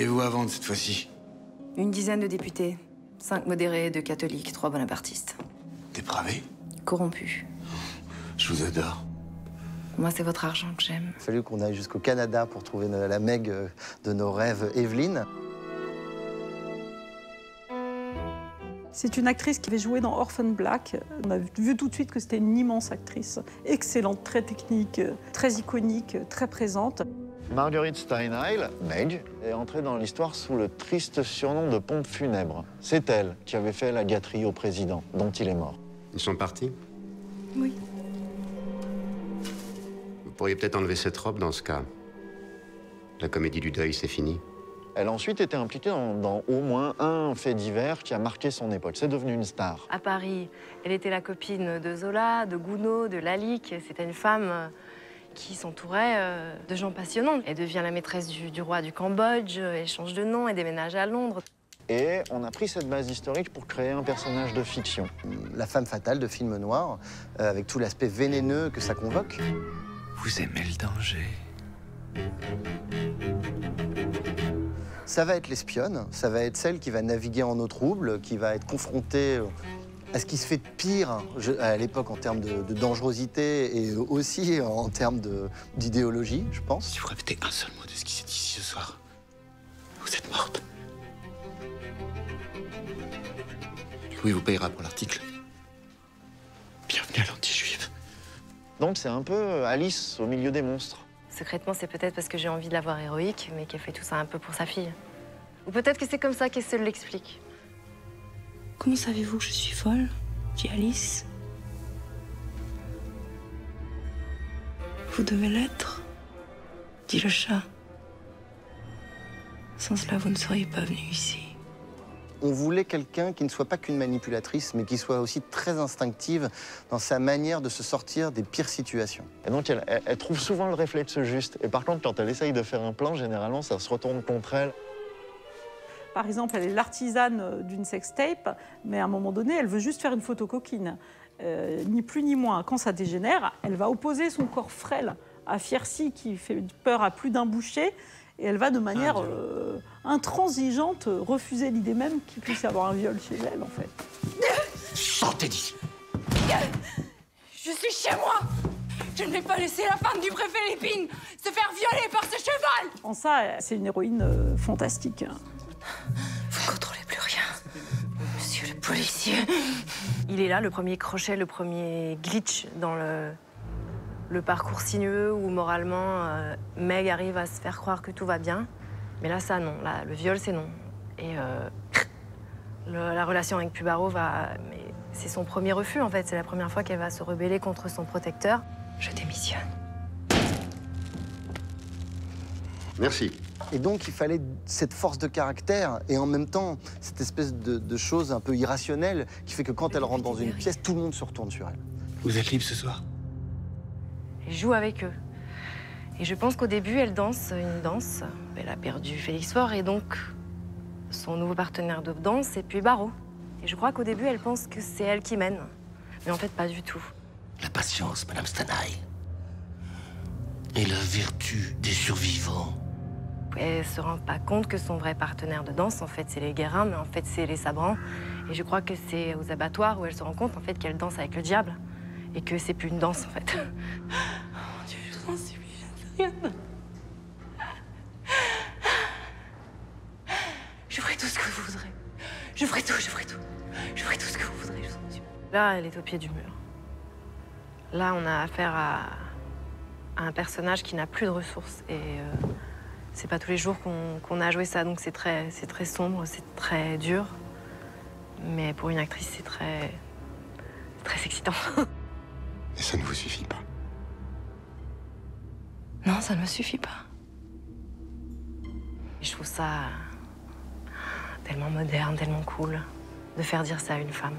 T'étais où avant, cette fois-ci? Une dizaine de députés. 5 modérés, 2 catholiques, 3 bonapartistes. Dépravé? Corrompus. Je vous adore. Moi, c'est votre argent que j'aime. Il a fallu qu'on aille jusqu'au Canada pour trouver la Meg de nos rêves, Evelyne. C'est une actrice qui avait joué dans Orphan Black. On a vu tout de suite que c'était une immense actrice. Excellente, très technique, très iconique, très présente. Marguerite Steinheil, Meg, est entrée dans l'histoire sous le triste surnom de pompe funèbre. C'est elle qui avait fait la gâterie au président, dont il est mort. Ils sont partis? Oui. Vous pourriez peut-être enlever cette robe dans ce cas. La comédie du deuil, c'est fini. Elle a ensuite été impliquée dans au moins un fait divers qui a marqué son époque. C'est devenu une star. À Paris, elle était la copine de Zola, de Gounod, de Lalique. C'était une femme qui s'entourait de gens passionnants. Elle devient la maîtresse du roi du Cambodge, elle change de nom, elle déménage à Londres. Et on a pris cette base historique pour créer un personnage de fiction. La femme fatale de film noir, avec tout l'aspect vénéneux que ça convoque. Vous aimez le danger. Ça va être l'espionne, ça va être celle qui va naviguer en eau trouble, qui va être confrontée à ce qui se fait de pire à l'époque en termes de dangerosité et aussi en termes d'idéologie, je pense. Si vous répétez un seul mot de ce qui s'est dit ici ce soir, vous êtes morte. Louis vous payera pour l'article. Bienvenue à l'anti-juif. Donc c'est un peu Alice au milieu des monstres. Secrètement, c'est peut-être parce que j'ai envie de la voir héroïque, mais qu'elle fait tout ça un peu pour sa fille. Ou peut-être que c'est comme ça qu'elle se l'explique. Comment savez-vous que je suis folle? Dit Alice. Vous devez l'être, dit le chat. Sans cela, vous ne seriez pas venu ici. On voulait quelqu'un qui ne soit pas qu'une manipulatrice, mais qui soit aussi très instinctive dans sa manière de se sortir des pires situations. Et donc elle trouve souvent le réflexe juste. Et par contre, quand elle essaye de faire un plan, généralement, ça se retourne contre elle. Par exemple, elle est l'artisane d'une sextape, mais à un moment donné, elle veut juste faire une photo coquine. Ni plus ni moins. Quand ça dégénère, elle va opposer son corps frêle à Fiercy, qui fait peur à plus d'un boucher, et elle va de manière intransigeante refuser l'idée même qu'il puisse y avoir un viol chez elle, en fait. Sortez d'ici. Je suis chez moi. Je ne vais pas laisser la femme du préfet Lépine se faire violer par ce cheval. En ça, c'est une héroïne fantastique. Vous ne contrôlez plus rien, monsieur le policier. Il est là, le premier crochet, le premier glitch dans le parcours sinueux où moralement Meg arrive à se faire croire que tout va bien. Mais là, ça, non. Là, le viol, c'est non. Et la relation avec Pubaro va... Mais c'est son premier refus, en fait. C'est la première fois qu'elle va se rebeller contre son protecteur. Je démissionne. Merci. Et donc, il fallait cette force de caractère et en même temps, cette espèce de chose un peu irrationnelle qui fait que quand elle rentre dans une pièce, tout le monde se retourne sur elle. Vous êtes libre ce soir? Elle joue avec eux. Et je pense qu'au début, elle danse une danse. Elle a perdu Félix Faure et donc son nouveau partenaire de danse, et puis Barreau. Et je crois qu'au début, elle pense que c'est elle qui mène. Mais en fait, pas du tout. La patience, Madame Steinheil. Et la vertu des survivants. Elle se rend pas compte que son vrai partenaire de danse, en fait, c'est les guérins, mais en fait, c'est les sabrants. Et je crois que c'est aux abattoirs où elle se rend compte, en fait, qu'elle danse avec le diable. Et que c'est plus une danse, en fait. Mon Dieu, je vous en supplie, je ne sais rien. Je ferai tout ce que vous voudrez. Je ferai tout, je ferai tout. Je ferai tout ce que vous voudrez, je vous en supplie. Là, elle est au pied du mur. Là, on a affaire à un personnage qui n'a plus de ressources. Et c'est pas tous les jours qu'on a à jouer ça. Donc c'est très sombre, c'est très dur. Mais pour une actrice, c'est très excitant. Et ça ne vous suffit pas? Non, ça ne me suffit pas. Je trouve ça tellement moderne, tellement cool de faire dire ça à une femme.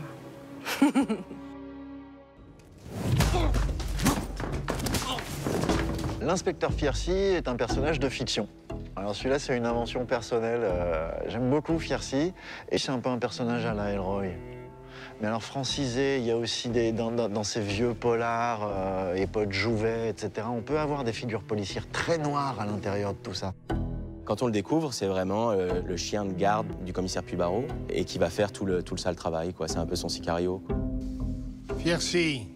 L'inspecteur Fiercy est un personnage de fiction. Alors celui-là, c'est une invention personnelle. J'aime beaucoup Fiercy et c'est un peu un personnage à la Elroy. Mais alors francisé, il y a aussi dans ces vieux polars, époque Jouvet, etc. On peut avoir des figures policières très noires à l'intérieur de tout ça. Quand on le découvre, c'est vraiment le chien de garde du commissaire Puybarreau et qui va faire tout le sale travail, quoi. C'est un peu son sicario, quoi. Fiercy.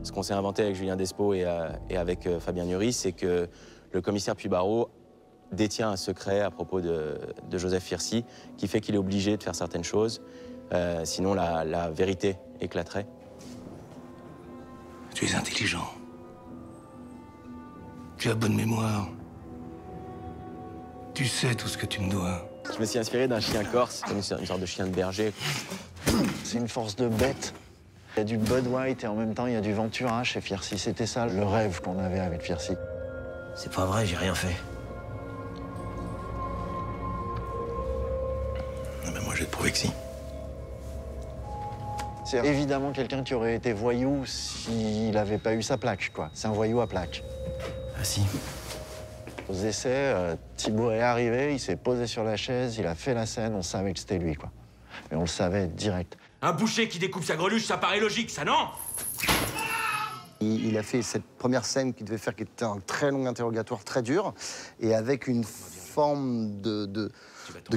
Ce qu'on s'est inventé avec Julien Despo et avec Fabien Nury, c'est que le commissaire Puybarreau détient un secret à propos de Joseph Fiercy qui fait qu'il est obligé de faire certaines choses, sinon la vérité éclaterait. Tu es intelligent. Tu as bonne mémoire. Tu sais tout ce que tu me dois. Je me suis inspiré d'un chien corse, comme une sorte de chien de berger. C'est une force de bête. Il y a du Bud White et en même temps il y a du Ventura chez Fiercy. C'était ça le rêve qu'on avait avec Fiercy. C'est pas vrai, j'ai rien fait. Non, mais moi, je vais te prouver que si. C'est évidemment quelqu'un qui aurait été voyou s'il n'avait pas eu sa plaque, quoi. C'est un voyou à plaque. Ah si. Aux essais, Thibault est arrivé, il s'est posé sur la chaise, il a fait la scène, on savait que c'était lui, quoi. Mais on le savait direct. Un boucher qui découpe sa greluche, ça paraît logique, ça, non? Il a fait cette première scène qu'il devait faire, qui était un très long interrogatoire, très dur, et avec une forme de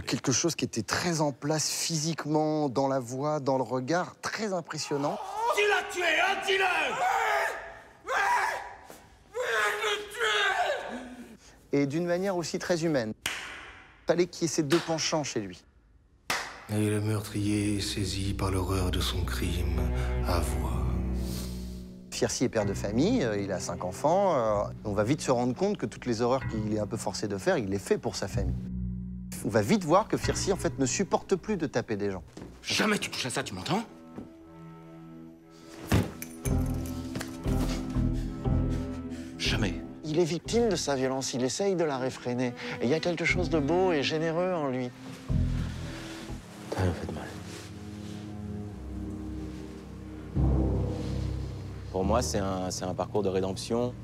quelque chose qui était très en place physiquement, dans la voix, dans le regard, très impressionnant. Tu l'as tué, hein, dis-le! Et d'une manière aussi très humaine. Il fallait qu'il y ait ces deux penchants chez lui. Et le meurtrier, saisi par l'horreur de son crime, avoua. Fiercy est père de famille, il a 5 enfants. On va vite se rendre compte que toutes les horreurs qu'il est un peu forcé de faire, il les fait pour sa famille. On va vite voir que Fiercy, en fait, ne supporte plus de taper des gens. Jamais tu touches à ça, tu m'entends? Jamais. Il est victime de sa violence, il essaye de la réfréner. Et il y a quelque chose de beau et généreux en lui. T'as rien fait de mal. Pour moi, c'est un parcours de rédemption.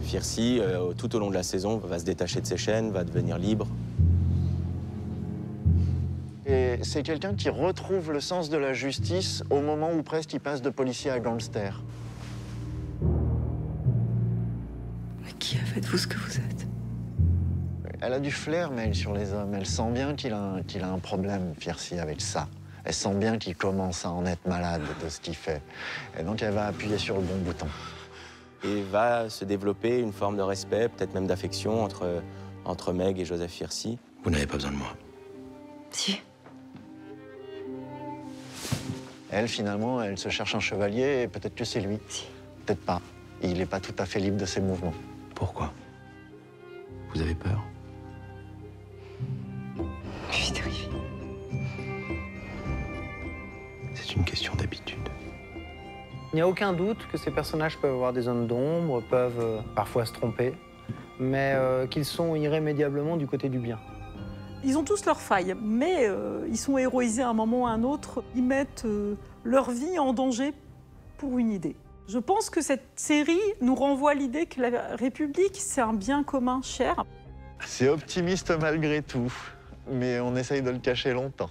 Fiercy, tout au long de la saison, va se détacher de ses chaînes, va devenir libre. Et c'est quelqu'un qui retrouve le sens de la justice au moment où presque il passe de policier à gangster. Mais qui a fait de vous ce que vous êtes? Elle a du flair, Mel, sur les hommes. Elle sent bien qu'il a un problème, Fiercy, avec ça. Elle sent bien qu'il commence à en être malade de ce qu'il fait. Et donc, elle va appuyer sur le bon bouton. Et va se développer une forme de respect, peut-être même d'affection entre Meg et Joseph Fiercy. Vous n'avez pas besoin de moi. Si. Elle, finalement, elle se cherche un chevalier et peut-être que c'est lui. Si. Peut-être pas. Il n'est pas tout à fait libre de ses mouvements. Pourquoi? Vous avez peur? Je suis terrifiée. C'est une question d'habitude. Il n'y a aucun doute que ces personnages peuvent avoir des zones d'ombre, peuvent parfois se tromper, mais qu'ils sont irrémédiablement du côté du bien. Ils ont tous leurs failles, mais ils sont héroïsés à un moment ou à un autre. Ils mettent leur vie en danger pour une idée. Je pense que cette série nous renvoie à l'idée que la République, c'est un bien commun cher. C'est optimiste malgré tout, mais on essaye de le cacher longtemps.